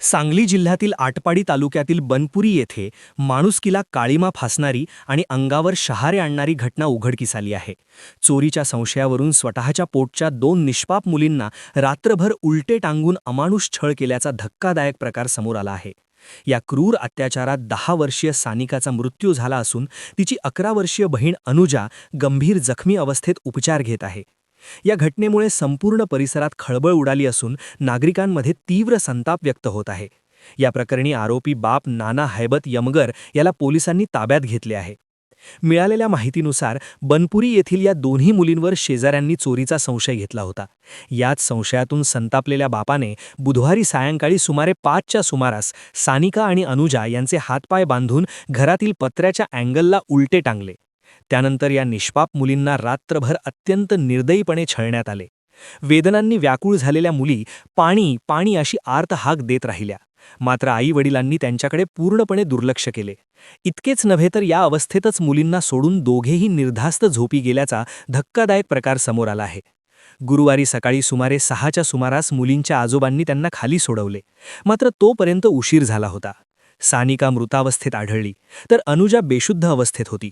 सांगली जिल्ह्यातील आटपाडी तालुक्यातील बनपुरी येथे माणुसकीला काळिमा फासणारी आणि अंगावर शहारे आणणारी घटना उघडकीस आली आहे. चोरीच्या संशयावरून स्वतःच्या पोटच्या 2 निष्पाप मुलींना रात्रभर उलटे टांगून अमानुष छळ केल्याचा धक्कादायक प्रकार समोर आला आहे. या क्रूर अत्याचारात 10 वर्षीय सानिकाचा मृत्यू झाला असून तिची 11 वर्षीय बहीण अनुजा गंभीर जखमी अवस्थेत उपचार घेत आहे. या घटनेमुळे संपूर्ण परिसरात खळबळ उडाली असून नागरिकांमध्ये तीव्र संताप व्यक्त होत आहे. या प्रकरणी आरोपी बाप नाना हैबत यमगर याला पोलिसांनी ताब्यात घेतले आहे. मिळालेल्या माहितीनुसार बनपुरी येथील या दोन्ही मुलींवर शेजाऱ्यांनी चोरीचा संशय घेतला होता. याच संशयातून संतापलेल्या बापाने बुधवारी सायंकाळी सुमारे 5च्या सुमारास सानिका आणि अनुजा यांचे हातपाय बांधून घरातील पत्र्याच्या अँगलला उलटे टांगले. त्यानंतर या निष्पाप मुलींना रात्रभर अत्यंत निर्दयीपणे छळण्यात आले. वेदनांनी व्याकुळ झालेल्या मुली पाणी पाणी अशी आर्त हाक देत राहिल्या. मात्र आई-वडिलांनी त्यांच्याकडे पूर्णपणे दुर्लक्ष केले. इतकेच नव्हे तर या अवस्थेतच मुलींना सोडून दोघेही निर्धास्त झोपी गेल्याचा धक्कादायक प्रकार समोर आला आहे. गुरुवारी सकाळी सुमारे 6च्या सुमारास मुलींच्या आजोबांनी त्यांना खाली सोडवले. मात्र तोपर्यंत उशीर झाला होता. सानिका मृतावस्थेत आढळली तर अनुजा बेशुद्ध अवस्थेत होती.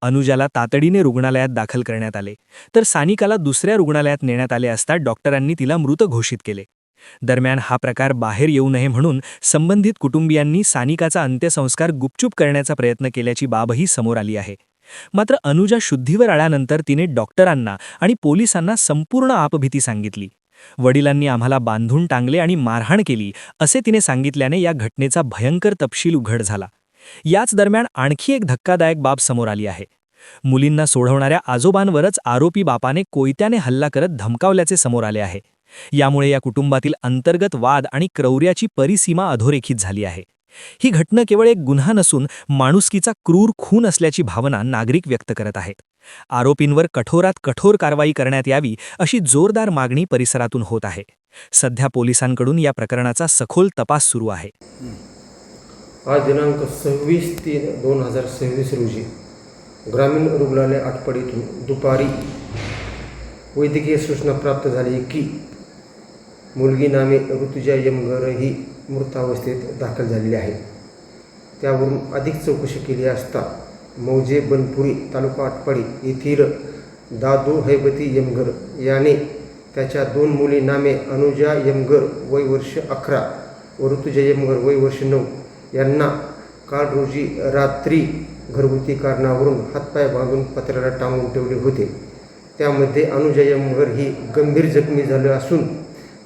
अनुजाला तातडीने रुग्णालयात दाखल करण्यात आले तर सानिकाला दुसऱ्या रुग्णालयात नेण्यात आले असता डॉक्टरांनी तिला मृत घोषित केले. दरम्यान हा प्रकार बाहेर येऊ नये म्हणून संबंधित कुटुंबियांनी सानिकाचा अंत्यसंस्कार गुपचूप करण्याचा प्रयत्न केल्याची बाबही समोर आली आहे. मात्र अनुजा शुद्धीवर आल्यानंतर तिने डॉक्टरांना आणि पोलिसांना संपूर्ण आपभीती सांगितली. वडिलांनी आम्हाला बांधून टांगले आणि मारहाण केली असे तिने सांगितल्याने या घटनेचा भयंकर तपशील उघड झाला. याच दरम्यान आणखी एक धक्कादायक बाब समोर आली आहे. मुलींना सोडवणाऱ्या आजोबांवरच आरोपी बापाने कोयत्याने हल्ला करत धमकावल्याचे समोर आले आहे. यामुळे या कुटुंबातील अंतर्गत वाद आणि क्रौर्याची परिसीमा अधोरेखित झाली आहे. ही घटना केवळ एक गुन्हा नसून माणुसकीचा क्रूर खून असल्याची भावना नागरिक व्यक्त करत आहेत. आरोपींवर कठोरात कठोर कारवाई करण्यात यावी अशी जोरदार मागणी परिसरातून होत आहे. सध्या पोलिसांकडून या प्रकरणाचा सखोल तपास सुरू आहे. आज दिनांक 26/3/2026 रोजी ग्रामीण रुग्णालय आटपाडीतून दुपारी वैद्यकीय सूचना प्राप्त झाली की मुलगी नामे ऋतुजा यमगर ही मृतावस्थेत दाखल झालेली आहे. त्यावरून अधिक चौकशी केली असता मौजे बनपुरी तालुका आटपाडी येथील दादू हैबती यमगर याने त्याच्या 2 मुली नामे अनुजा यमगर वय वर्ष 11 व ऋतुजा यमगर वय वर्ष 9 यांना काल रोजी रात्री घरगुती कारणावरून हातपाय बांधून पत्र्याला टांगून ठेवले होते. त्यामध्ये अनुजा यमगर ही गंभीर जखमी झाली असून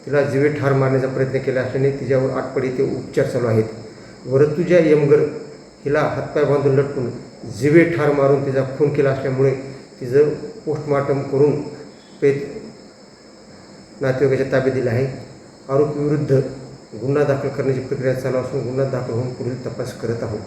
तिला जीवे ठार मारण्याचा प्रयत्न केला असल्याने तिच्यावर आटपाडी येथे उपचार चालू आहेत. व ऋतुजा यमगर हिला हातपाय बांधून लटकून जीवे ठार मारून तिचा खून केला असल्यामुळे तिचं पोस्टमॉर्टम करून प्रेत नातेवाईकाच्या ताब्यात दिलं आहे. आरोपीविरुद्ध गुन्हा दाखल करण्याची प्रक्रिया चालू असून गुन्हा दाखल होऊन पुढील तपास करत आहोत.